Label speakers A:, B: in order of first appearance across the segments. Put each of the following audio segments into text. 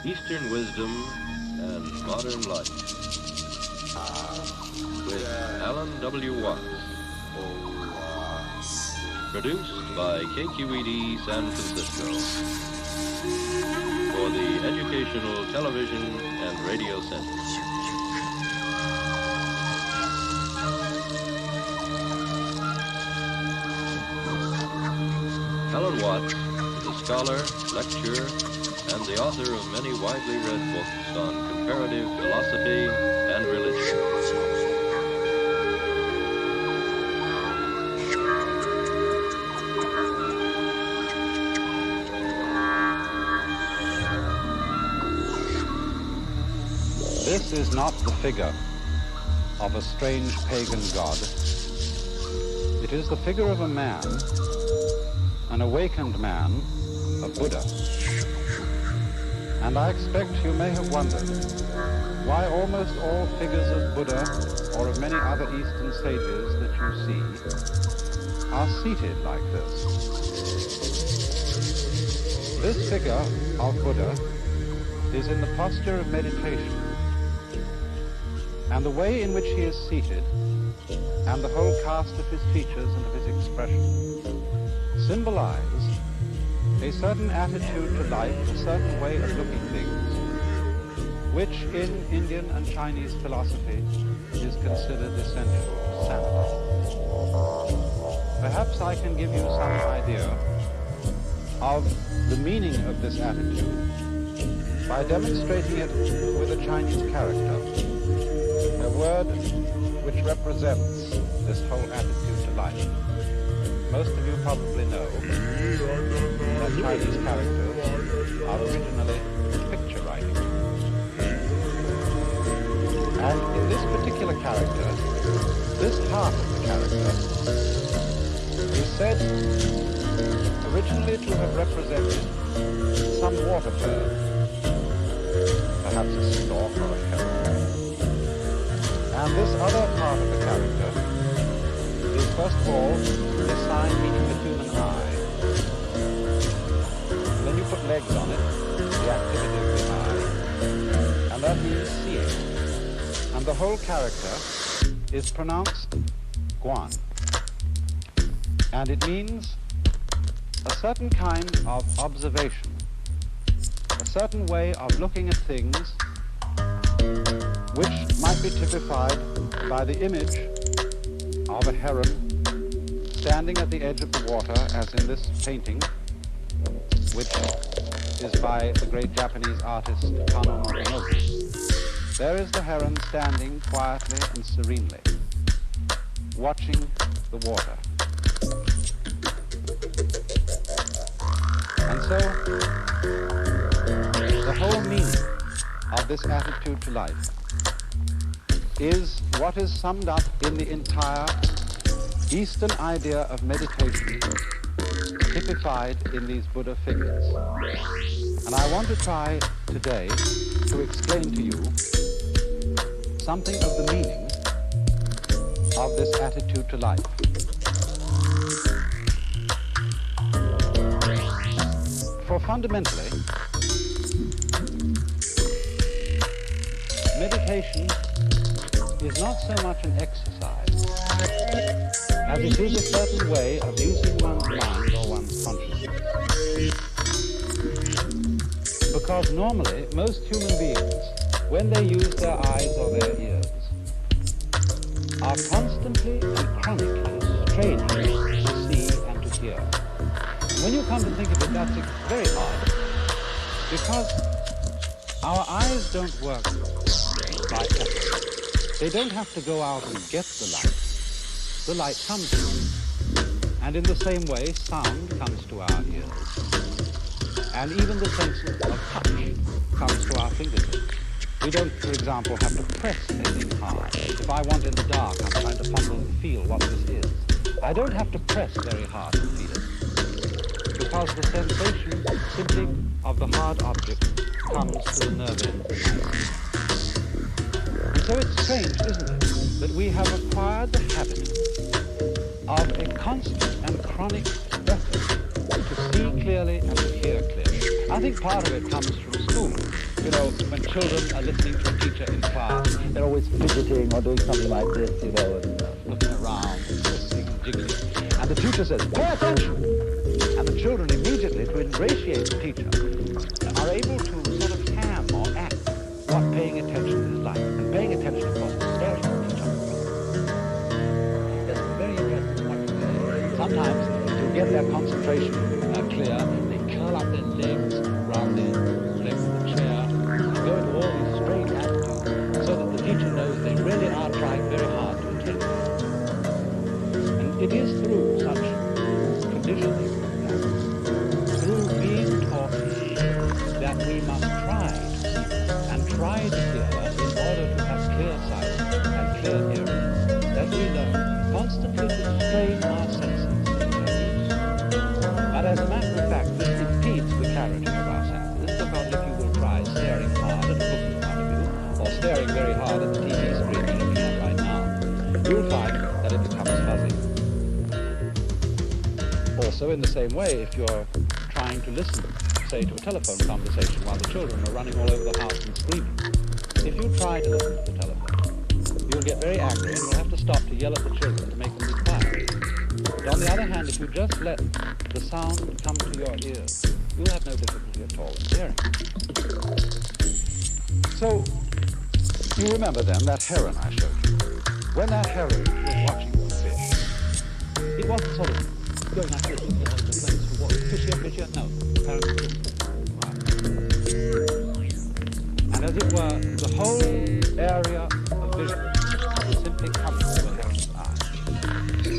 A: Eastern wisdom and modern life with Alan W. Watts. Produced by KQED San Francisco for the Educational Television and Radio Center. Alan Watts is a scholar, lecturer, and the author of many widely read books on comparative philosophy and religion.
B: This is not the figure of a strange pagan god. It is the figure of a man, an awakened man, a Buddha. And I expect you may have wondered why almost all figures of Buddha or of many other Eastern sages that you see are seated like this. This figure of Buddha is in the posture of meditation, and the way in which he is seated and the whole cast of his features and of his expression symbolize a certain attitude to life, a certain way of looking things, which in Indian and Chinese philosophy is considered essential to sanity. Perhaps I can give you some idea of the meaning of this attitude by demonstrating it with a Chinese character, a word which represents this whole attitude to life. Most of you probably know that Chinese characters are originally picture writing. And in this particular character, this half of the character is said originally to have represented some water bird, perhaps a stork or a heron. And this other part of the character is first of all a sign meaning the human eye. And then you put legs on it, the activity of the eye, and that means seeing. And the whole character is pronounced guan. And it means a certain kind of observation, a certain way of looking at things which might be typified by the image of a heron standing at the edge of the water, as in this painting, which is by the great Japanese artist Kano Morimoto. There is the heron standing quietly and serenely, watching the water. And so, the whole meaning of this attitude to life is what is summed up in the entire Eastern idea of meditation, typified in these Buddha figures. And I want to try today to explain to you something of the meaning of this attitude to life. For fundamentally, meditation is not so much an exercise as it is a certain way of using one's mind or one's consciousness. Because normally, most human beings, when they use their eyes or their ears, are constantly and chronically straining to see and to hear. And when you come to think of it, that's very odd, because our eyes don't work by effort. They don't have to go out and get the light. The light comes to them. And in the same way, sound comes to our ears. And even the sense of touch comes to our fingertips. We don't, for example, have to press anything hard. If I want in the dark, I'm trying to fumble and feel what this is. I don't have to press very hard to feel it, because the sensation simply of the hard object comes to the nerve end. And so it's strange, isn't it, that we have acquired the habit of a constant and chronic effort to see clearly and to hear clearly. I think part of it comes from school. You know, when children are listening to a teacher in class, they're always fidgeting or doing something like this, you know, and looking around, and twisting and jiggling. And the teacher says, pay attention! And the children immediately, to ingratiate the teacher, are able to sort of ham or act what paying attention is like. And paying attention, of course, is staring at each other. There's some very interesting watching. Sometimes, to get their concentration clear, they curl up their legs around their legs of the chair and go into all these strange attitudes so that the teacher knows they really are trying very hard to attend. And it is through such conditioning, through being taught that we must try and try to hear in order to have clear sight and clear hearing, that we learn constantly to strain our senses in their use. But as a matter of fact, this impedes the clarity of our senses, because if you will try staring hard at a book in front of you, or staring very hard at the TV screen you're looking at right now, you'll find that it becomes fuzzy. Also, in the same way, if you're trying to listen, say, to a telephone conversation while the children are running all over the house and screaming, if you try to listen to the telephone, you'll get very angry and you'll have to stop to yell at the children to make them be quiet. But on the other hand, if you just let the sound come to your ears, you'll have no difficulty at all in hearing. So, you remember then that heron I showed you. When that heron was watching the fish, it wasn't sort of going like this, looking all over the place, what, fish here, no. The heron was just and as it were, the whole area of vision is simply coming to a heron's eye.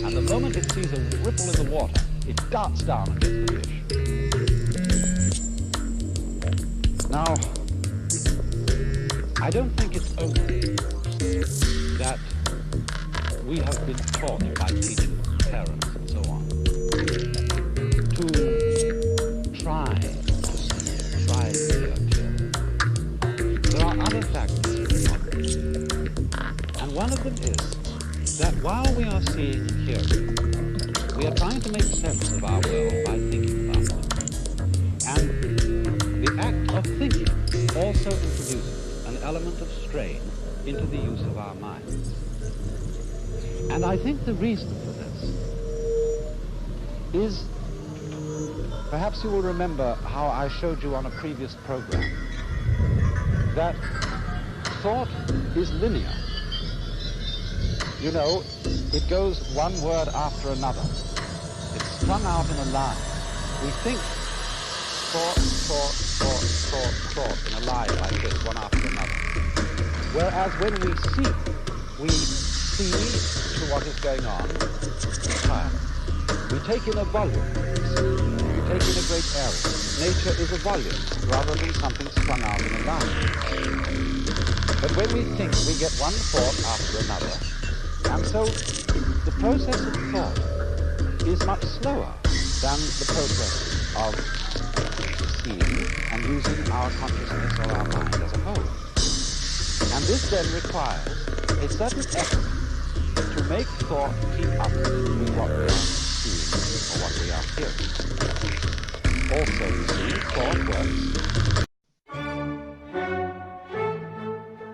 B: And the moment it sees a ripple in the water, it darts down and gets the fish. Now, I don't think it's only that we have been taught by teachers, parents, and so on, to try to hear clearly. There are other factors involved. And one of them is that while we are seeing and hearing, we are trying to make sense of our world by thinking about it. And the act of thinking also introduces an element of strain into the use of our minds. And I think the reason for this is, perhaps you will remember how I showed you on a previous program, that thought is linear. You know, it goes one word after another. It's strung out in a line. We think thought in a line like this, one after another. Whereas when we see to what is going on entirely. We take in a volume. We take in a great area. Nature is a volume rather than something strung out in a line. But when we think, we get one thought after another. And so the process of thought is much slower than the process of seeing and using our consciousness or our mind as a whole. And this then requires a certain effort to make thought keep up with what we are seeing or what we are hearing. Also, you see, thought works.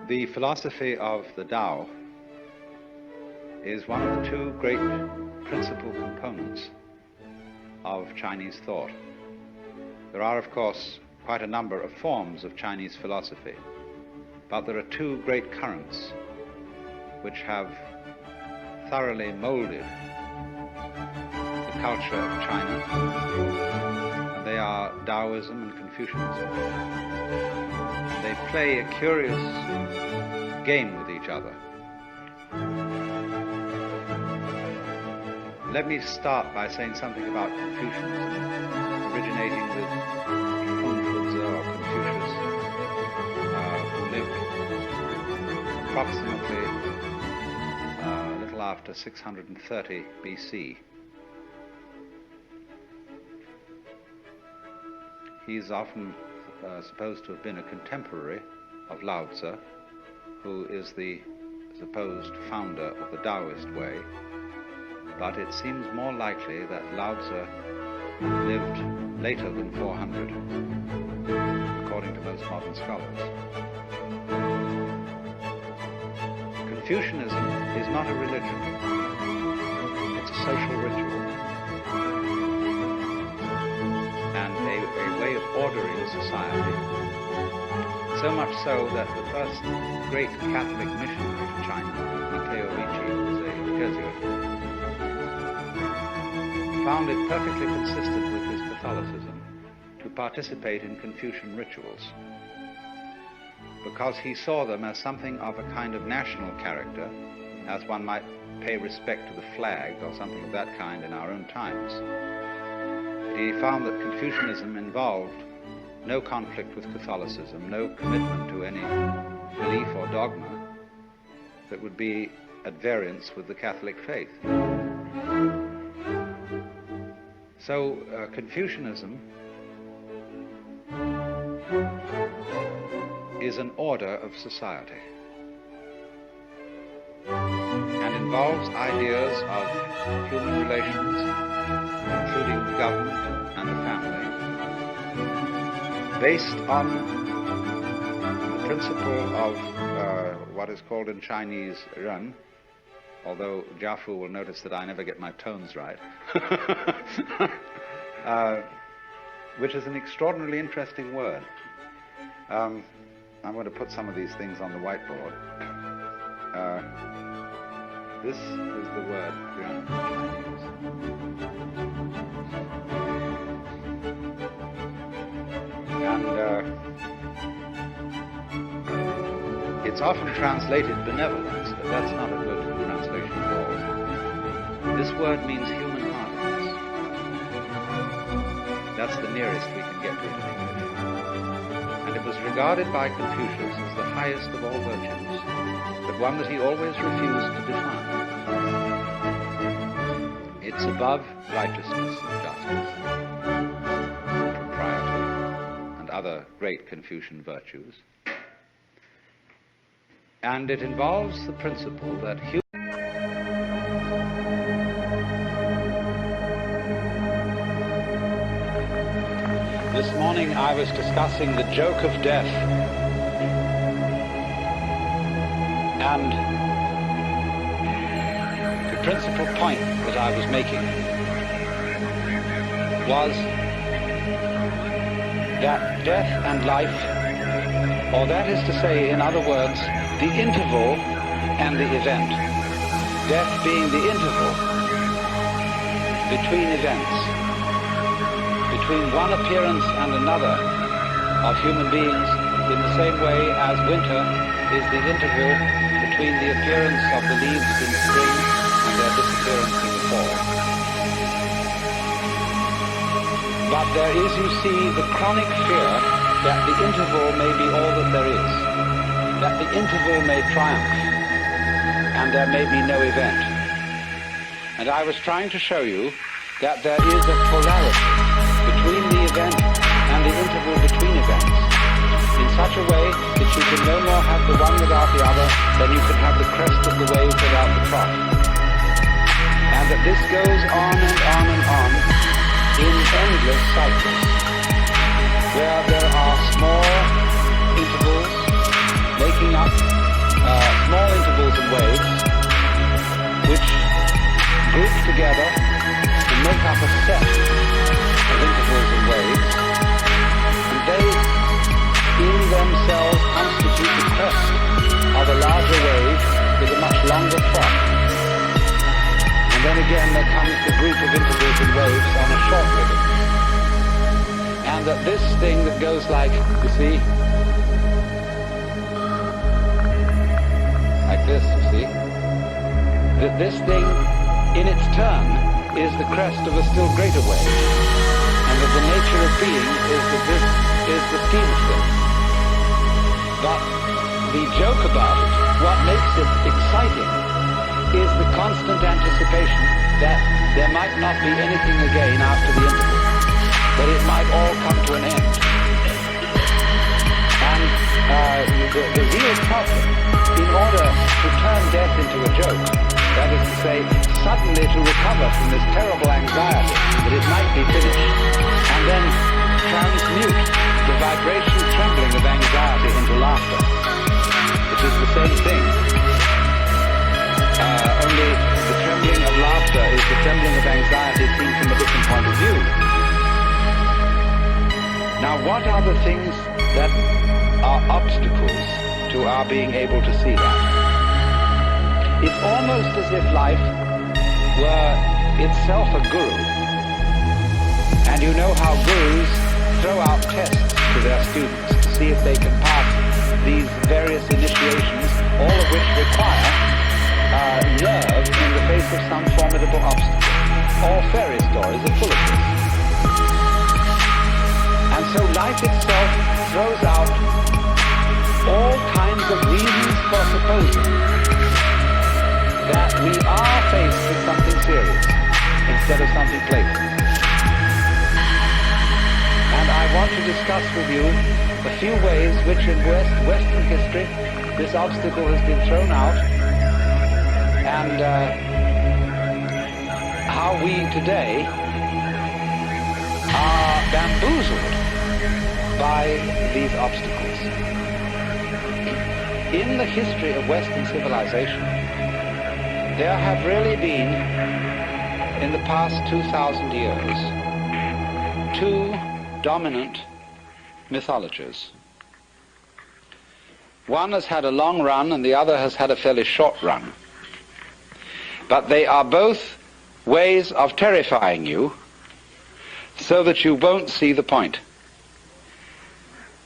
B: The philosophy of the Tao is one of the two great principal components of Chinese thought. There are, of course, quite a number of forms of Chinese philosophy, but there are two great currents which have thoroughly molded the culture of China, and they are Taoism and Confucianism. They play a curious game with each other. Let me start by saying something about Confucianism, originating with Confucius, who lived approximately a little after 630 BC. He's often supposed to have been a contemporary of Lao Tzu, who is the supposed founder of the Taoist way. But it seems more likely that Lao Tzu lived later than 400, according to most modern scholars. Confucianism is not a religion. It's a social ritual and a way of ordering society. So much so that the first great Catholic missionary to China, CRE8, was a Jesuit, found it perfectly consistent with his Catholicism to participate in Confucian rituals, because he saw them as something of a kind of national character, as one might pay respect to the flag or something of that kind in our own times. He found that Confucianism involved no conflict with Catholicism, no commitment to any belief or dogma that would be at variance with the Catholic faith. So Confucianism is an order of society and involves ideas of human relations, including the government and the family, based on the principle of what is called in Chinese ren, although Jiafu will notice that I never get my tones right, which is an extraordinarily interesting word. I'm going to put some of these things on the whiteboard. This is the word ren in Chinese. And it's often translated benevolence, but that's not a good translation at all. This word means human heartedness. That's the nearest we can get to it in English. And it was regarded by Confucius as the highest of all virtues, but one that he always refused to define. It's above righteousness and justice, other great Confucian virtues, and it involves the principle that This morning I was discussing the joke of death, and the principal point that I was making was that death and life, or that is to say, in other words, the interval and the event, death being the interval between events, between one appearance and another of human beings, in the same way as winter is the interval between the appearance of the leaves in spring and their disappearance in the fall. But there is, you see, the chronic fear that the interval may be all that there is, that the interval may triumph, and there may be no event. And I was trying to show you that there is a polarity between the event and the interval between events, in such a way that you can no more have the one without the other than you can have the crest of the wave without the trough. And that this goes on and on and on in endless cycles, where there are small intervals making up small intervals and waves, which group together to make up a set of intervals and waves, and they in themselves constitute the crest of a larger wave with a much longer trough. And then again there comes the group of intervals and waves on a short ribbon. And that this thing that goes like, you see, like this, you see, that this thing in its turn is the crest of a still greater wave. And that the nature of being is that this is the scheme of things. But the joke about it, what makes it exciting, is the constant anticipation that there might not be anything again after the interval, that it might all come to an end. And the real problem, in order to turn death into a joke, that is to say, suddenly to recover from this terrible anxiety that it might be finished, and then transmute the vibration trembling of anxiety into laughter, which is the same thing. Only the trembling of laughter is the trembling of anxiety seen from a different point of view. Now, what are the things that are obstacles to our being able to see that? It's almost as if life were itself a guru. And you know how gurus throw out tests to their students to see if they can pass these various initiations, all of which require nerve in the face of some formidable obstacle. All fairy stories are full of this. And so life itself throws out all kinds of reasons for supposing that we are faced with something serious instead of something playful. And I want to discuss with you a few ways which in Western history this obstacle has been thrown out, and how we today are bamboozled by these obstacles. In the history of Western civilization, there have really been, in the past 2,000 years, two dominant mythologies. One has had a long run and the other has had a fairly short run. But they are both ways of terrifying you so that you won't see the point.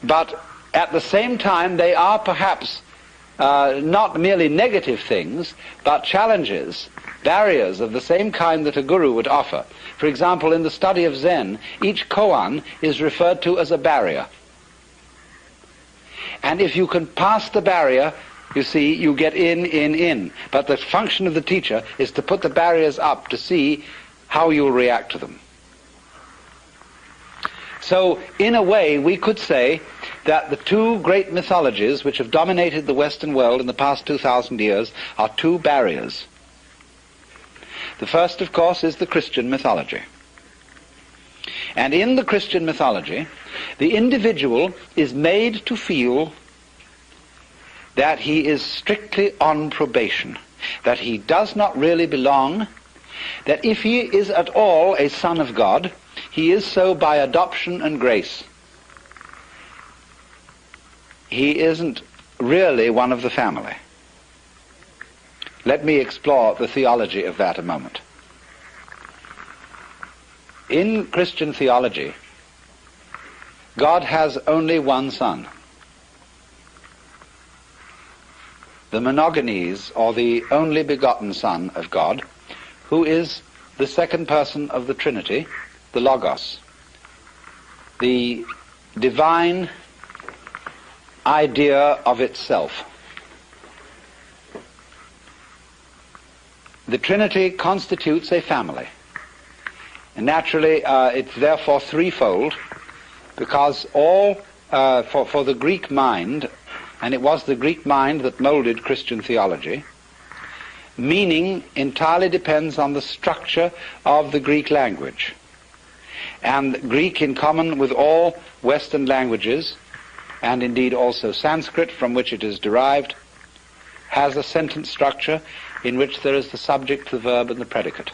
B: But at the same time, they are perhaps not merely negative things, but challenges, barriers of the same kind that a guru would offer. For example, in the study of Zen, each koan is referred to as a barrier. And if you can pass the barrier, you see, you get in. But the function of the teacher is to put the barriers up to see how you'll react to them. So, in a way, we could say that the two great mythologies which have dominated the Western world in the past 2,000 years are two barriers. The first, of course, is the Christian mythology. And in the Christian mythology, the individual is made to feel that he is strictly on probation, that he does not really belong, that if he is at all a son of God, he is so by adoption and grace. He isn't really one of the family. Let me explore the theology of that a moment. In Christian theology, God has only one Son. The monogenes, or the only begotten Son of God, who is the second person of the Trinity, the Logos, the divine idea of itself. The Trinity constitutes a family. And naturally, it's therefore threefold, because all, for the Greek mind, and it was the Greek mind that molded Christian theology, meaning entirely depends on the structure of the Greek language. And Greek, in common with all Western languages, and indeed also Sanskrit, from which it is derived, has a sentence structure in which there is the subject, the verb, and the predicate.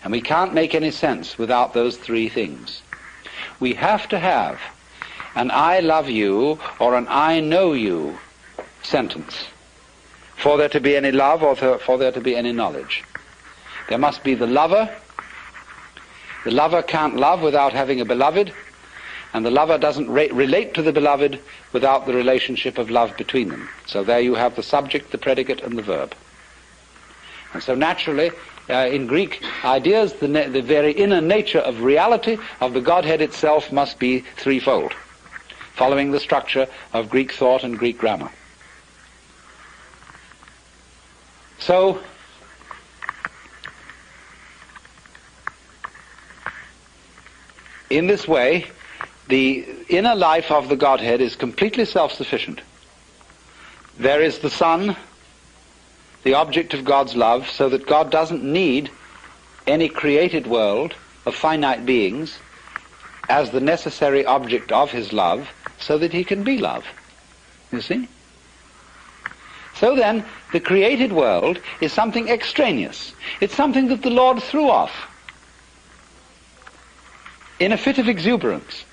B: And we can't make any sense without those three things. We have to have an I love you or an I know you sentence for there to be any love or for there to be any knowledge. There must be the lover. The lover can't love without having a beloved, and the lover doesn't relate to the beloved without the relationship of love between them. So there you have the subject, the predicate, and the verb. And so naturally, in Greek ideas, the very inner nature of reality of the Godhead itself must be threefold, following the structure of Greek thought and Greek grammar. So, in this way, the inner life of the Godhead is completely self-sufficient. There is the Son, the object of God's love, so that God doesn't need any created world of finite beings as the necessary object of his love, so that he can be love. You see? So then, the created world is something extraneous. It's something that the Lord threw off in a fit of exuberance.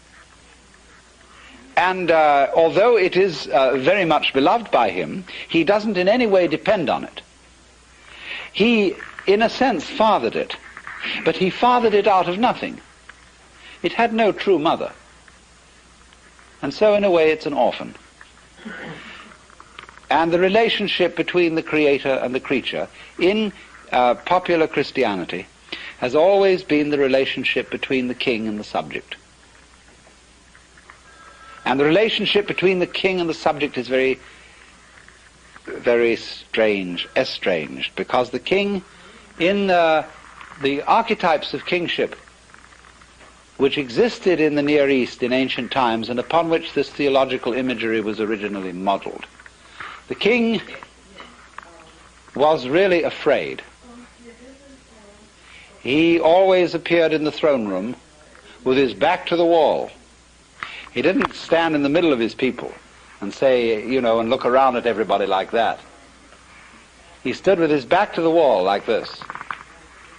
B: And although it is very much beloved by him, he doesn't in any way depend on it. He, in a sense, fathered it, but he fathered it out of nothing. It had no true mother. And so, in a way, it's an orphan. And the relationship between the Creator and the creature in popular Christianity has always been the relationship between the king and the subject. And the relationship between the king and the subject is very, very strange, estranged, because the king, in the archetypes of kingship which existed in the Near East in ancient times and upon which this theological imagery was originally modeled, the king was really afraid. He always appeared in the throne room with his back to the wall. He didn't stand in the middle of his people and say, you know, and look around at everybody like that. He stood with his back to the wall like this.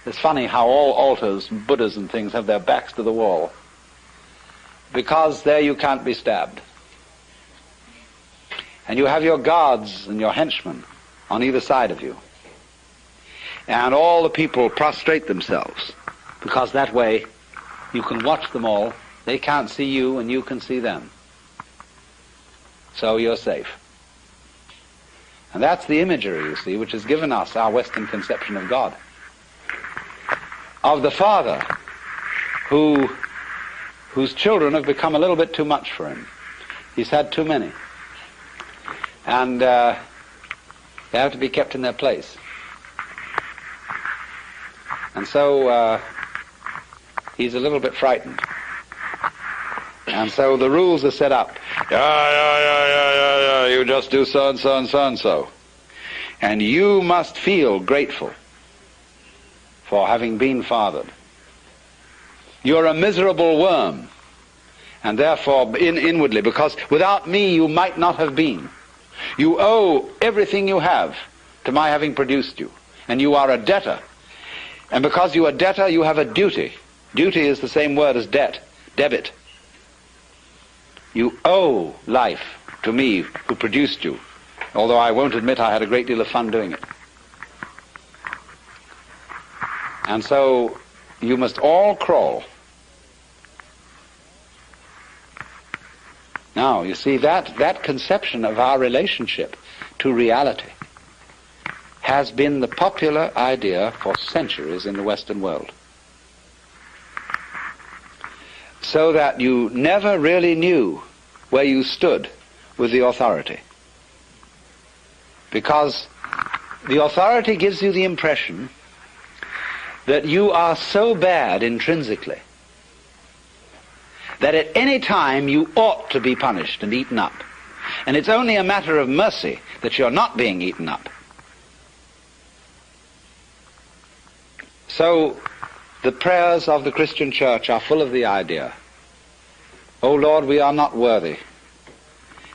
B: It's funny how all altars, Buddhas and things, have their backs to the wall, because there you can't be stabbed. And you have your guards and your henchmen on either side of you. And all the people prostrate themselves, because that way you can watch them all. They can't see you and you can see them. So you're safe. And that's the imagery, you see, which has given us our Western conception of God. Of the father whose children have become a little bit too much for him. He's had too many. And they have to be kept in their place. And so he's a little bit frightened. And so the rules are set up. You just do so and so and so and so. And you must feel grateful for having been fathered. You're a miserable worm, and therefore inwardly, because without me you might not have been. You owe everything you have to my having produced you, and you are a debtor. And because you are a debtor, you have a duty. Duty is the same word as debt, debit. You owe life to me who produced you, although I won't admit I had a great deal of fun doing it. And so you must all crawl. Now, you see, that conception of our relationship to reality has been the popular idea for centuries in the Western world. So that you never really knew where you stood with the authority. Because the authority gives you the impression that you are so bad intrinsically that at any time you ought to be punished and eaten up. And it's only a matter of mercy that you're not being eaten up. So the prayers of the Christian church are full of the idea, O Lord, we are not worthy.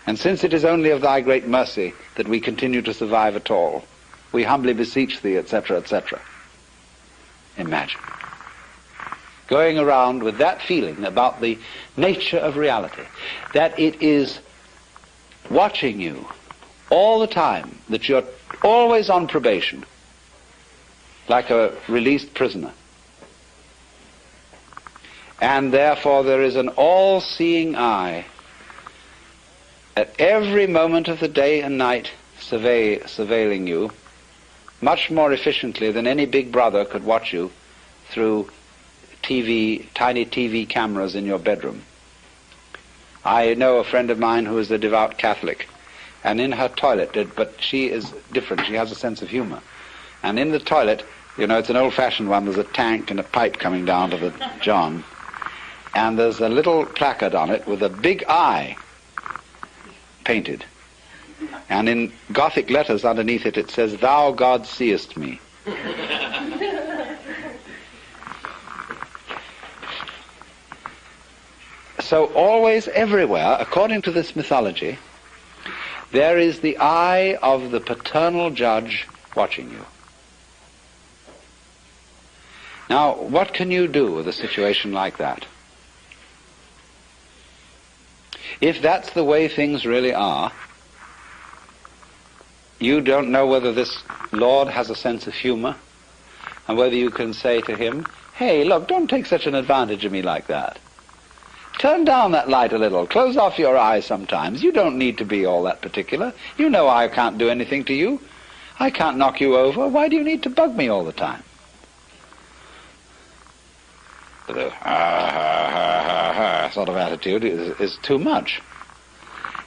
B: And since it is only of thy great mercy that we continue to survive at all, we humbly beseech thee, etc., etc. Imagine going around with that feeling about the nature of reality, that it is watching you all the time, that you're always on probation, like a released prisoner. And therefore there is an all-seeing eye at every moment of the day and night surveilling you, much more efficiently than any big brother could watch you through tiny TV cameras in your bedroom. I know a friend of mine who is a devout Catholic, and in her toilet, but she is different, she has a sense of humor. And in the toilet, you know, it's an old-fashioned one, there's a tank and a pipe coming down to the john, and there's a little placard on it with a big eye painted. And in Gothic letters underneath it, it says, "Thou, God, seest me." So always, everywhere, according to this mythology, there is the eye of the paternal judge watching you. Now, what can you do with a situation like that? If that's the way things really are, you don't know whether this Lord has a sense of humor, and whether you can say to him, "Hey, look, don't take such an advantage of me like that. Turn down that light a little. Close off your eyes sometimes. You don't need to be all that particular. You know I can't do anything to you. I can't knock you over. Why do you need to bug me all the time?" The sort of attitude is too much.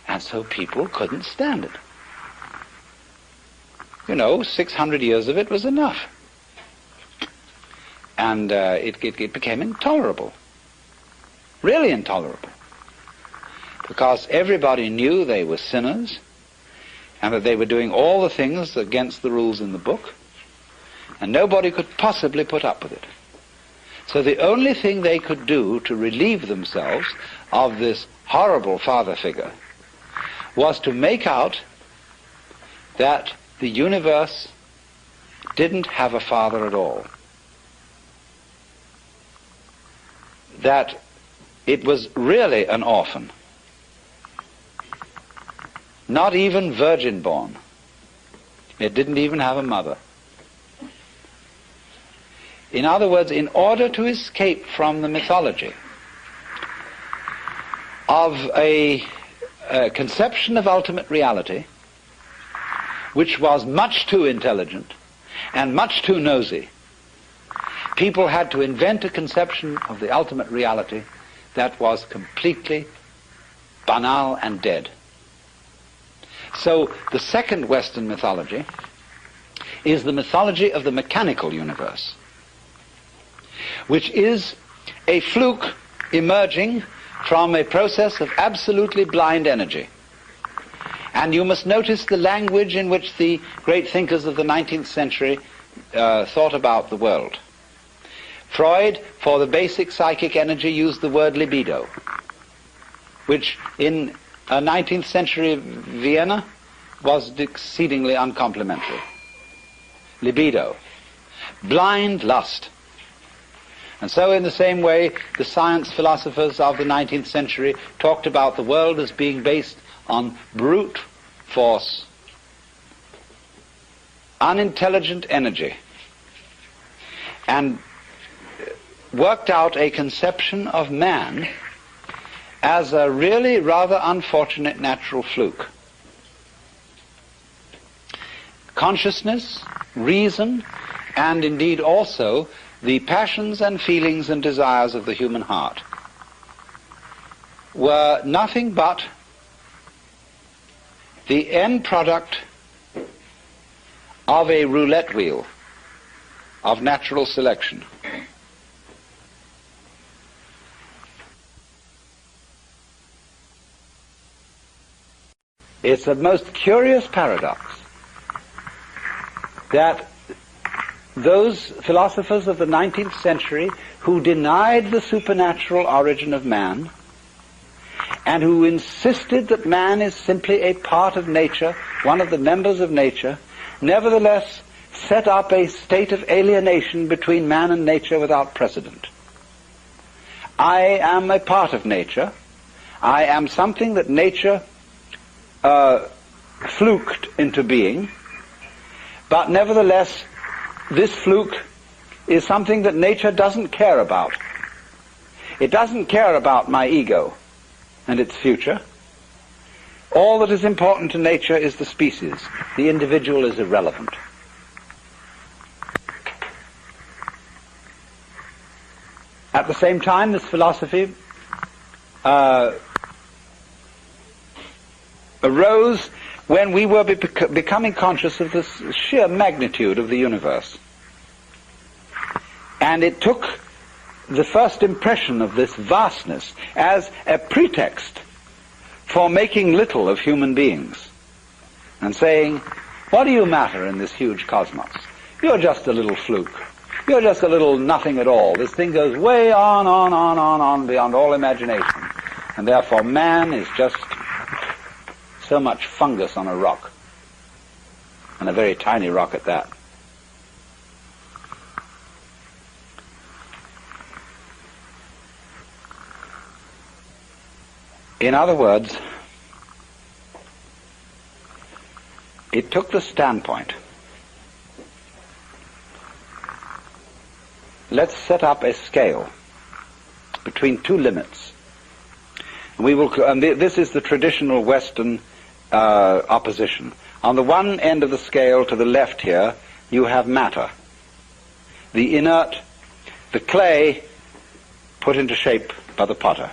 B: And so people couldn't stand it. 600 years of it was enough. And it became intolerable. Really intolerable. Because everybody knew they were sinners, and that they were doing all the things against the rules in the book, and nobody could possibly put up with it. So the only thing they could do to relieve themselves of this horrible father figure was to make out that the universe didn't have a father at all. That it was really an orphan. Not even virgin born. It didn't even have a mother. In other words, in order to escape from the mythology of a conception of ultimate reality, which was much too intelligent and much too nosy, people had to invent a conception of the ultimate reality that was completely banal and dead. So the second Western mythology is the mythology of the mechanical universe, which is a fluke emerging from a process of absolutely blind energy. And you must notice the language in which the great thinkers of the 19th century thought about the world. Freud, for the basic psychic energy, used the word libido, which in 19th century Vienna was exceedingly uncomplimentary. Libido. Blind lust. And so in the same way, the science philosophers of the 19th century talked about the world as being based on brute force, unintelligent energy, and worked out a conception of man as a really rather unfortunate natural fluke. Consciousness, reason, and indeed also the passions and feelings and desires of the human heart were nothing but the end product of a roulette wheel of natural selection. It's a most curious paradox that those philosophers of the 19th century who denied the supernatural origin of man and who insisted that man is simply a part of nature, one of the members of nature, nevertheless set up a state of alienation between man and nature without precedent. I am a part of nature. I am something that nature fluked into being, but nevertheless this fluke is something that nature doesn't care about. It doesn't care about my ego and its future. All that is important to nature is the species. The individual is irrelevant. At the same time, this philosophy arose when we were becoming conscious of the sheer magnitude of the universe. And it took the first impression of this vastness as a pretext for making little of human beings and saying, what do you matter in this huge cosmos? You're just a little fluke. You're just a little nothing at all. This thing goes way on beyond all imagination. And therefore man is just so much fungus on a rock. And a very tiny rock at that. In other words, it took the standpoint, let's set up a scale between two limits. And this is the traditional Western opposition. On the one end of the scale to the left here, you have matter, the inert, the clay put into shape by the potter.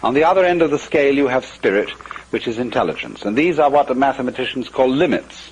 B: On the other end of the scale you have spirit, which is intelligence. And these are what the mathematicians call limits.